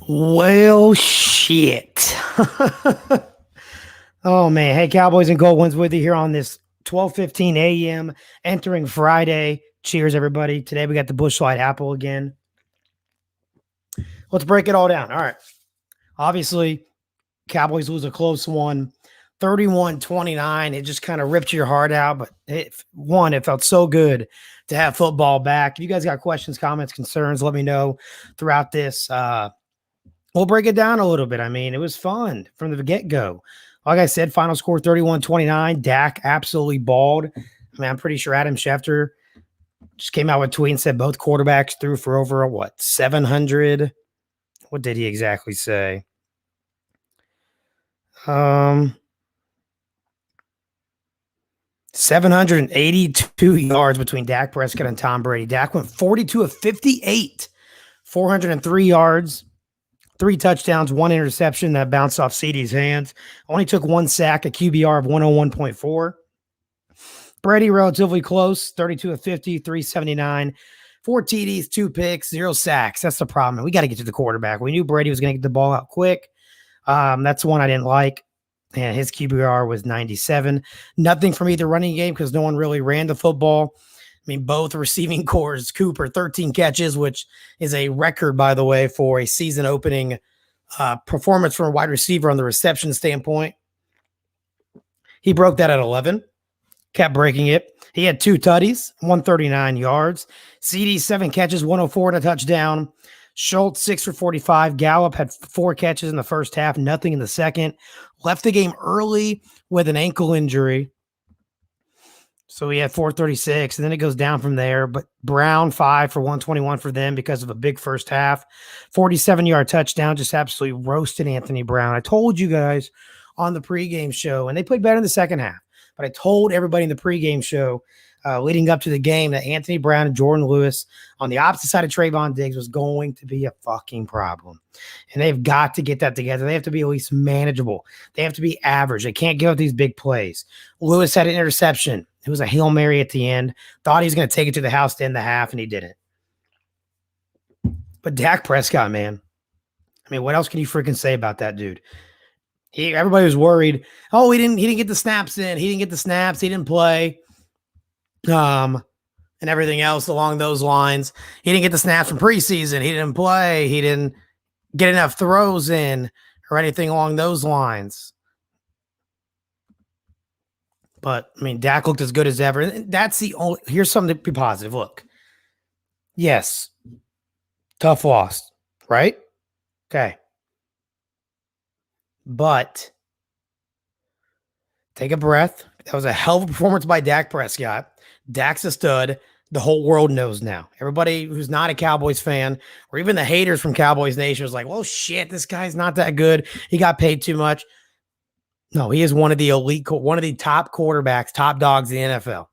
Well, shit. Oh, man. Hey, Cowboys and Cold Ones with you here on this 12:15 a.m. entering Friday. Cheers, everybody. Today we got the Busch Light Apple again. Let's break it all down. All right. Obviously, Cowboys lose a close one, 31-29. It just kind of ripped your heart out. But it felt so good to have football back. If you guys got questions, comments, concerns, let me know throughout this. We'll break it down a little bit. I mean, it was fun from the get-go. Like I said, final score 31-29. Dak absolutely balled. I mean, I'm pretty sure Adam Schefter just came out with a tweet and said both quarterbacks threw for over, 700? What did he exactly say? 782 yards between Dak Prescott and Tom Brady. Dak went 42 of 58, 403 yards. 3 touchdowns, 1 interception that bounced off CeeDee's hands. Only took 1 sack, a QBR of 101.4. Brady relatively close, 32 of 50, 379. 4 TDs, 2 picks, 0 sacks. That's the problem. We got to get to the quarterback. We knew Brady was going to get the ball out quick. That's the one I didn't like. And his QBR was 97. Nothing from either running game because no one really ran the football. I mean, both receiving cores, Cooper, 13 catches, which is a record, by the way, for a season opening performance from a wide receiver on the reception standpoint. He broke that at 11, kept breaking it. He had 2 tutties, 139 yards. CeeDee, 7 catches, 104 and a touchdown. Schultz, 6 for 45. Gallup had 4 catches in the first half, nothing in the second. Left the game early with an ankle injury. So he had 436, and then it goes down from there. But Brown, 5 for 121 for them because of a big first half. 47-yard touchdown, just absolutely roasted Anthony Brown. I told you guys on the pregame show, and they played better in the second half, but I told everybody in the pregame show leading up to the game that Anthony Brown and Jordan Lewis on the opposite side of Trayvon Diggs was going to be a fucking problem. And they've got to get that together. They have to be at least manageable. They have to be average. They can't give up these big plays. Lewis had an interception. It was a Hail Mary at the end. Thought he was going to take it to the house to end the half, and he didn't. But Dak Prescott, man. I mean, what else can you freaking say about that dude? Everybody was worried. Oh, he didn't get the snaps in. He didn't get the snaps. He didn't play. And everything else along those lines. He didn't get the snaps from preseason. He didn't play. He didn't get enough throws in or anything along those lines. But, I mean, Dak looked as good as ever. And that's the only – here's something to be positive. Look. Yes. Tough loss, right? Okay. But take a breath. That was a hell of a performance by Dak Prescott. Dak's a stud. The whole world knows now. Everybody who's not a Cowboys fan or even the haters from Cowboys Nation was like, well, shit, this guy's not that good. He got paid too much. No, he is one of the elite, one of the top quarterbacks, top dogs in the NFL.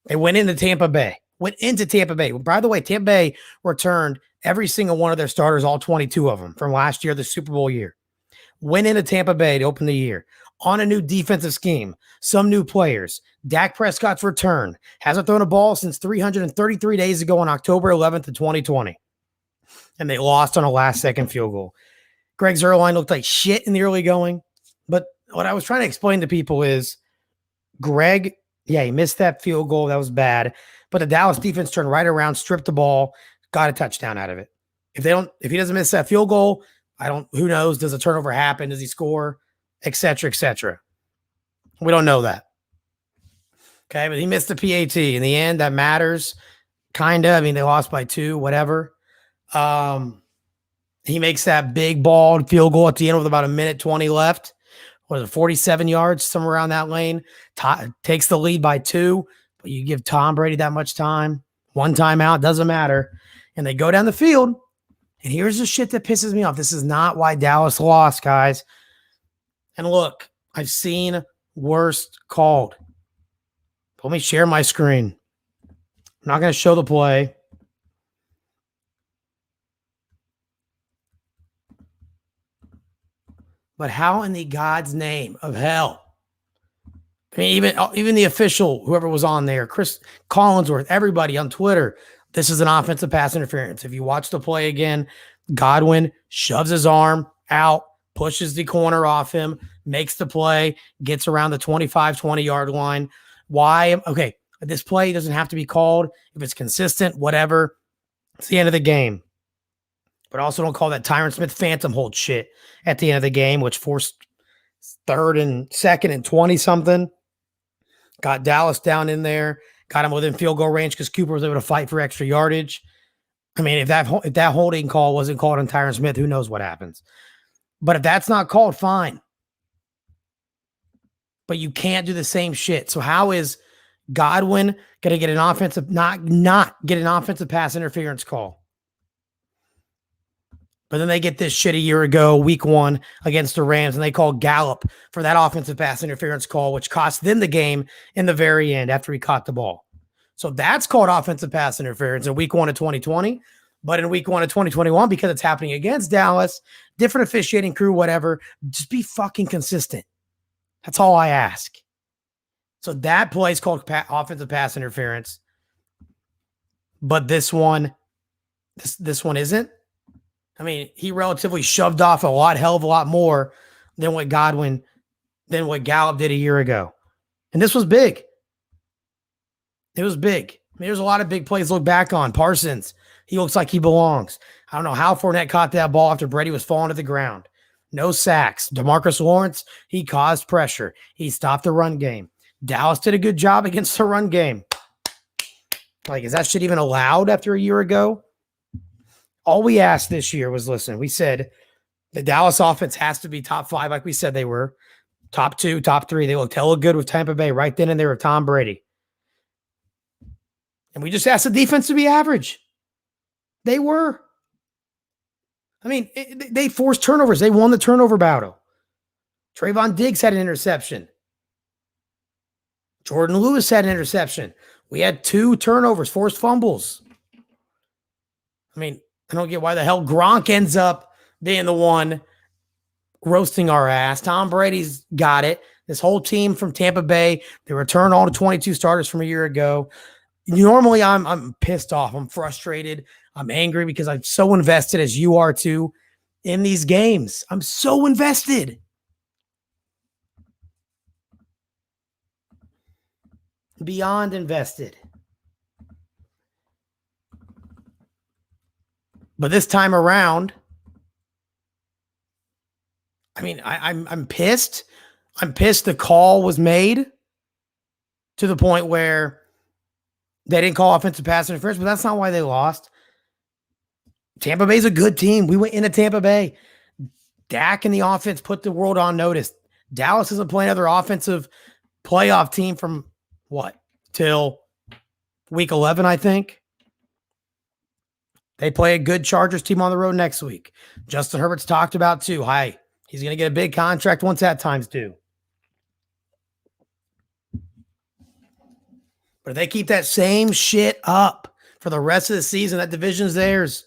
They went into Tampa Bay. By the way, Tampa Bay returned every single one of their starters, all 22 of them from last year, the Super Bowl year. Went into Tampa Bay to open the year on a new defensive scheme, some new players. Dak Prescott's return. Hasn't thrown a ball since 333 days ago on October 11th of 2020. And they lost on a last-second field goal. Greg Zuerlein looked like shit in the early going. But what I was trying to explain to people is Greg, he missed that field goal. That was bad. But the Dallas defense turned right around, stripped the ball, got a touchdown out of it. If he doesn't miss that field goal, who knows? Does a turnover happen? Does he score? Et cetera, et cetera. We don't know that. Okay, but he missed the PAT. In the end, that matters. Kind of. I mean, they lost by 2, whatever. He makes that big ball field goal at the end with about 1:20 left. What is it, 47 yards, somewhere around that lane. Takes the lead by 2, but you give Tom Brady that much time. 1 timeout, doesn't matter. And they go down the field. And here's the shit that pisses me off. This is not why Dallas lost, guys. And look, I've seen worst called. Let me share my screen. I'm not going to show the play. But how in the God's name of hell? I mean, even the official, whoever was on there, Chris Collinsworth, everybody on Twitter, this is an offensive pass interference. If you watch the play again, Godwin shoves his arm out, pushes the corner off him, makes the play, gets around the 25, 20-yard line. Why? Okay, this play doesn't have to be called. If it's consistent, whatever, it's the end of the game. But also don't call that Tyron Smith phantom hold shit at the end of the game, which forced 3rd and 2nd and 20-something. Got Dallas down in there, got him within field goal range because Cooper was able to fight for extra yardage. I mean, if that holding call wasn't called on Tyron Smith, who knows what happens. But if that's not called, fine. But you can't do the same shit. So how is Godwin going to get an offensive, not get an offensive pass interference call? But then they get this shit a year ago, week 1 against the Rams, and they call Gallup for that offensive pass interference call, which cost them the game in the very end after he caught the ball. So that's called offensive pass interference in week 1 of 2020. But in week 1 of 2021, because it's happening against Dallas, different officiating crew, whatever, just be fucking consistent. That's all I ask. So that play is called offensive pass interference. But this one isn't. I mean, he relatively shoved off hell of a lot more than what Gallup did a year ago. And this was big. It was big. I mean, there's a lot of big plays to look back on. Parsons, he looks like he belongs. I don't know how Fournette caught that ball after Brady was falling to the ground. No sacks. DeMarcus Lawrence, he caused pressure. He stopped the run game. Dallas did a good job against the run game. Like, is that shit even allowed after a year ago? All we asked this year was, listen, we said the Dallas offense has to be top 5, like we said they were. Top 2, top 3. They looked hella good with Tampa Bay right then and there with Tom Brady. And we just asked the defense to be average. They were. I mean, they forced turnovers. They won the turnover battle. Trayvon Diggs had an interception. Jordan Lewis had an interception. We had 2 turnovers, forced fumbles. I mean, I don't get why the hell Gronk ends up being the one roasting our ass. Tom Brady's got it. This whole team from Tampa Bay, they return all the 22 starters from a year ago. Normally, I'm pissed off. I'm frustrated. I'm angry because I'm so invested, as you are too, in these games. I'm so invested. Beyond invested. But this time around, I mean, I'm pissed. I'm pissed the call was made to the point where they didn't call offensive pass interference, but that's not why they lost. Tampa Bay's a good team. We went into Tampa Bay. Dak and the offense put the world on notice. Dallas isn't playing another offensive playoff team from what? Till week 11, I think. They play a good Chargers team on the road next week. Justin Herbert's talked about too. He's going to get a big contract once that time's due. But if they keep that same shit up for the rest of the season, that division's theirs.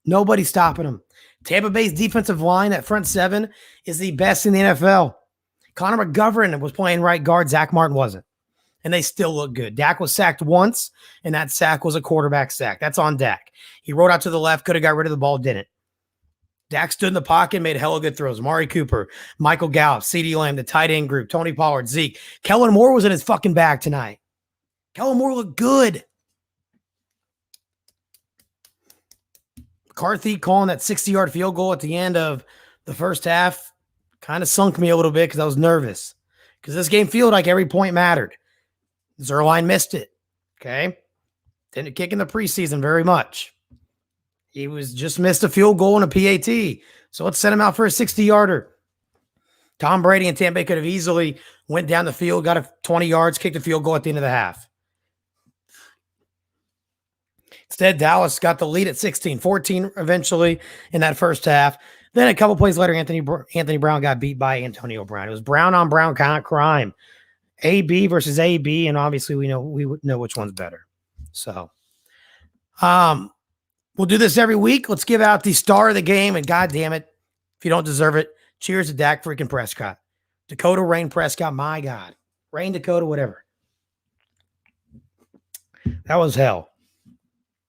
Nobody's stopping them. Tampa Bay's defensive line, that front 7, is the best in the NFL. Connor McGovern was playing right guard. Zach Martin wasn't. And they still look good. Dak was sacked once, and that sack was a quarterback sack. That's on Dak. He rolled out to the left, could have got rid of the ball, didn't. Dak stood in the pocket, made hella good throws. Amari Cooper, Michael Gallup, CeeDee Lamb, the tight end group, Tony Pollard, Zeke. Kellen Moore was in his fucking bag tonight. Kellen Moore looked good. McCarthy calling that 60-yard field goal at the end of the first half kind of sunk me a little bit because I was nervous. Because this game felt like every point mattered. Zerline missed it. Okay? Didn't kick in the preseason very much. He was just missed a field goal and a PAT. So let's send him out for a 60-yarder. Tom Brady and Tampa Bay could have easily went down the field, got a 20 yards, kicked a field goal at the end of the half. Instead, Dallas got the lead at 16-14 eventually in that first half. Then a couple plays later, Anthony Brown got beat by Antonio Brown. It was Brown on Brown kind of crime. AB versus AB, and obviously we know which one's better. So, we'll do this every week. Let's give out the star of the game, and God damn it, if you don't deserve it, cheers to Dak freaking Prescott. Dakota Rain Prescott, my God. Rain Dakota, whatever. That was hell.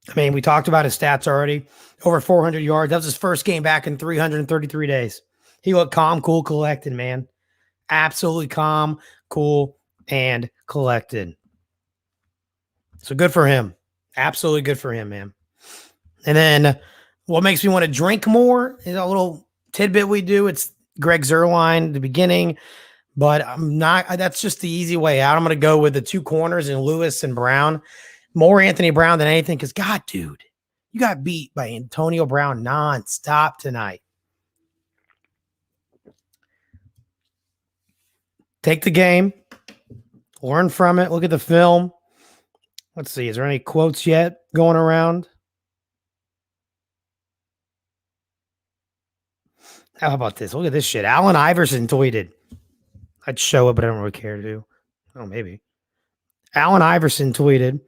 I mean, we talked about his stats already. Over 400 yards. That was his first game back in 333 days. He looked calm, cool, collected, man. Absolutely calm, cool, and collected. So good for him. Absolutely good for him, man. And then what makes me want to drink more is a little tidbit we do. It's Greg Zuerlein at the beginning, but I'm not. That's just the easy way out. I'm going to go with the two corners and Lewis and Brown. More Anthony Brown than anything because, God, dude, you got beat by Antonio Brown nonstop tonight. Take the game, learn from it, look at the film. Let's see. Is there any quotes yet going around? How about this? Look at this shit. Allen Iverson tweeted. I'd show it, but I don't really care to. Oh, maybe. Allen Iverson tweeted,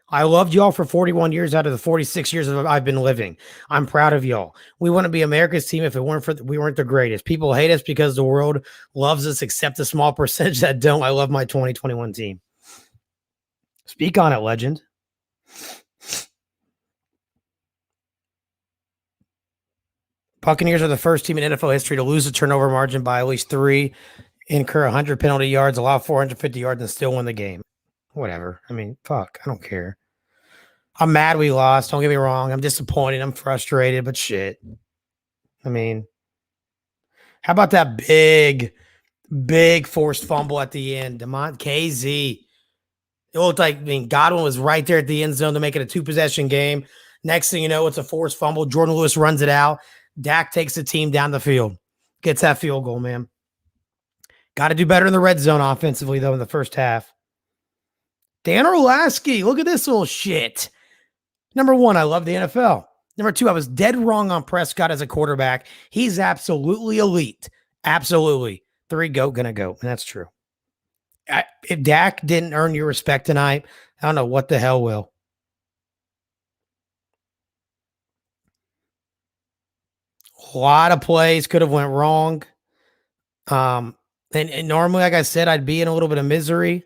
I loved y'all for 41 years out of the 46 years I've been living. I'm proud of y'all. We wouldn't be America's team if it weren't for we weren't the greatest. People hate us because the world loves us, except a small percentage that don't. I love my 2021 team. Speak on it, legend. Buccaneers are the first team in NFL history to lose the turnover margin by at least 3, incur 100 penalty yards, allow 450 yards, and still win the game. Whatever. I mean, fuck. I don't care. I'm mad we lost. Don't get me wrong. I'm disappointed. I'm frustrated, but shit. I mean, how about that big forced fumble at the end? KZ. It looked like, Godwin was right there at the end zone to make it a 2-possession game. Next thing you know, it's a forced fumble. Jordan Lewis runs it out. Dak takes the team down the field. Gets that field goal, man. Got to do better in the red zone offensively, though, in the first half. Dan Orlovsky, look at this little shit. Number one, I love the NFL. Number two, I was dead wrong on Prescott as a quarterback. He's absolutely elite. Absolutely. 3, gonna go. And that's true. If Dak didn't earn your respect tonight, I don't know what the hell will. A lot of plays could have went wrong. And normally, like I said, I'd be in a little bit of misery.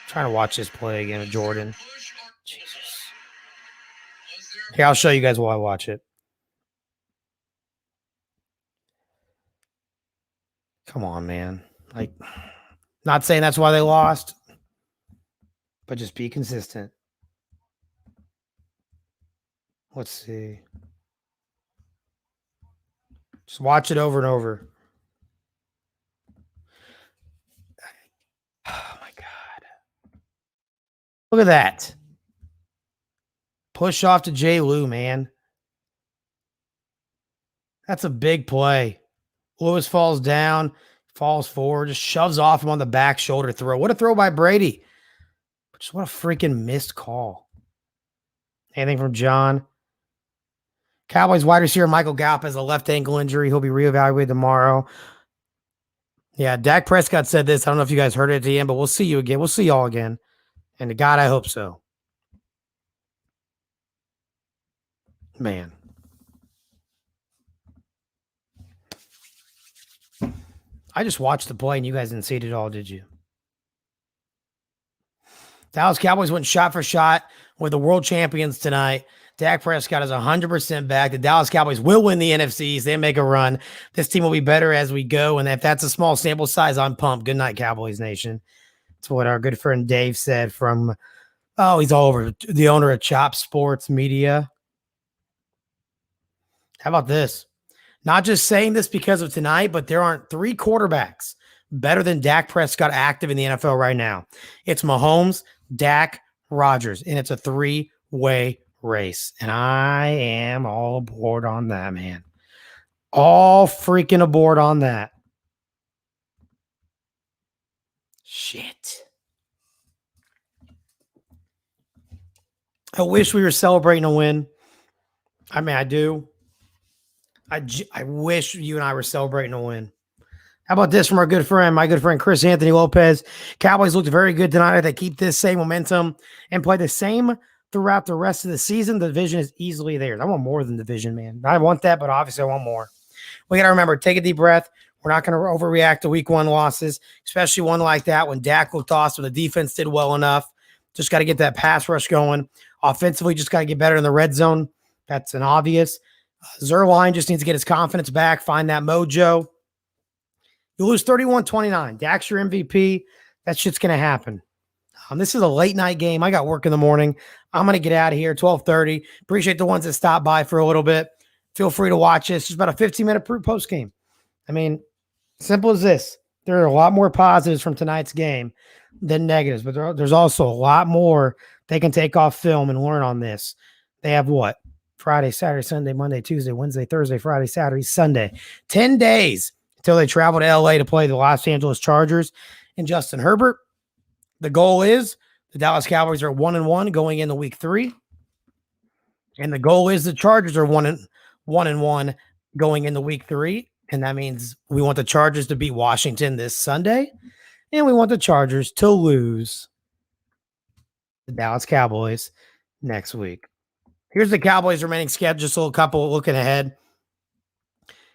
Trying to watch this play again with Jordan. Jesus. Here, I'll show you guys while I watch it. Come on, man. Like, not saying that's why they lost, but just be consistent. Let's see. Just watch it over and over. Oh, my God. Look at that. Push off to Jay Lou, man. That's a big play. Lewis falls down, falls forward, just shoves off him on the back shoulder throw. What a throw by Brady. Just what a freaking missed call. Anything from John? Cowboys wide receiver Michael Gallup has a left ankle injury. He'll be reevaluated tomorrow. Yeah, Dak Prescott said this. I don't know if you guys heard it at the end, but we'll see you again. We'll see y'all again. And to God, I hope so. Man. I just watched the play and you guys didn't see it at all, did you? Dallas Cowboys went shot for shot with the world champions tonight. Dak Prescott is 100% back. The Dallas Cowboys will win the NFCs. They make a run. This team will be better as we go. And if that's a small sample size, I'm pumped. Good night, Cowboys Nation. That's what our good friend Dave said from, he's all over, the owner of Chop Sports Media. How about this? Not just saying this because of tonight, but there aren't 3 quarterbacks better than Dak Prescott active in the NFL right now. It's Mahomes, Dak, Rodgers, and it's a 3-way race. And I am all aboard on that, man. All freaking aboard on that. Shit. I wish we were celebrating a win. I mean, I do. I wish you and I were celebrating a win. How about this from my good friend Chris Anthony Lopez? Cowboys looked very good tonight. They keep this same momentum and play the same throughout the rest of the season. The division is easily theirs. I want more than division, man. I want that, but obviously I want more. We got to remember, take a deep breath. We're not going to overreact to week 1 losses, especially one like that when Dak looked awesome. The defense did well enough. Just got to get that pass rush going. Offensively, just got to get better in the red zone. That's an obvious. Zerline just needs to get his confidence back, find that mojo. You lose 31-29. Dak's your MVP. That shit's going to happen. This is a late night game. I got work in the morning. I'm going to get out of here, 12:30. Appreciate the ones that stopped by for a little bit. Feel free to watch this. It's about a 15-minute post game. I mean, simple as this. There are a lot more positives from tonight's game than negatives, but there's also a lot more they can take off film and learn on this. They have what? Friday, Saturday, Sunday, Monday, Tuesday, Wednesday, Thursday, Friday, Saturday, Sunday. 10 days until they travel to LA to play the Los Angeles Chargers and Justin Herbert. The goal is the Dallas Cowboys are 1-1 going into week 3. And the goal is the Chargers are 1-1 going into week 3. And that means we want the Chargers to beat Washington this Sunday. And we want the Chargers to lose the Dallas Cowboys next week. Here's the Cowboys' remaining schedule, just a little couple looking ahead.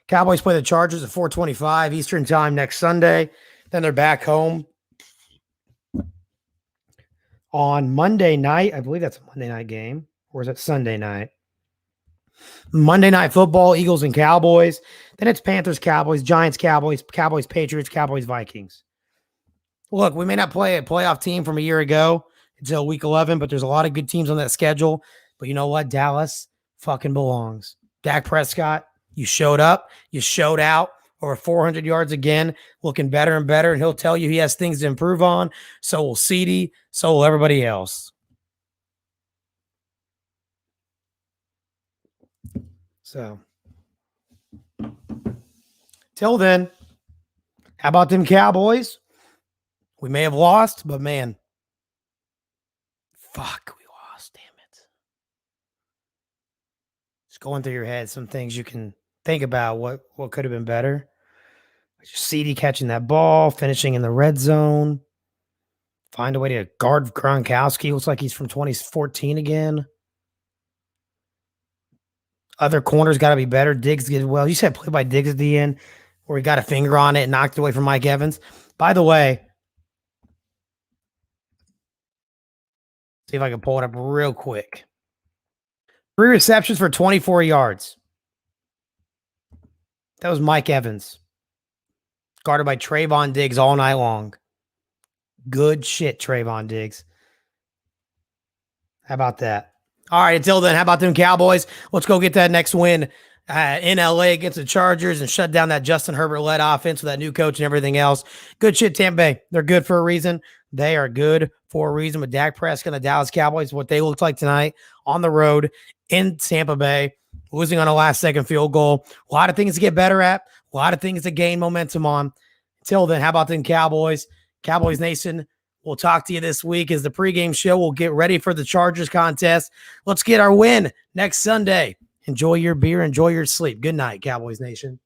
Cowboys play the Chargers at 4:25 Eastern time next Sunday. Then they're back home on Monday night. I believe that's a Monday night game. Or is it Sunday night? Monday Night Football, Eagles and Cowboys. Then it's Panthers, Cowboys, Giants, Cowboys, Cowboys, Patriots, Cowboys, Vikings. Look, we may not play a playoff team from a year ago until week 11, but there's a lot of good teams on that schedule. But you know what? Dallas fucking belongs. Dak Prescott, you showed up. You showed out. Over 400 yards again, looking better and better. And he'll tell you he has things to improve on. So will CeeDee. So will everybody else. So, till then, how about them Cowboys? We may have lost, but man, fuck, we lost. Damn it. Just going through your head, some things you can think about what could have been better. CeeDee catching that ball, finishing in the red zone. Find a way to guard Gronkowski. Looks like he's from 2014 again. Other corners got to be better. Diggs did well. You said play by Diggs at the end where he got a finger on it and knocked it away from Mike Evans. By the way, see if I can pull it up real quick. 3 receptions for 24 yards. That was Mike Evans. Guarded by Trayvon Diggs all night long. Good shit, Trayvon Diggs. How about that? All right, until then, how about them Cowboys? Let's go get that next win in LA against the Chargers and shut down that Justin Herbert-led offense with that new coach and everything else. Good shit, Tampa Bay. They're good for a reason. They are good for a reason with Dak Prescott and the Dallas Cowboys, what they looked like tonight on the road in Tampa Bay, losing on a last-second field goal. A lot of things to get better at, a lot of things to gain momentum on. Until then, how about them Cowboys? Cowboys Nation, we'll talk to you this week as the pregame show. We'll get ready for the Chargers contest. Let's get our win next Sunday. Enjoy your beer. Enjoy your sleep. Good night, Cowboys Nation.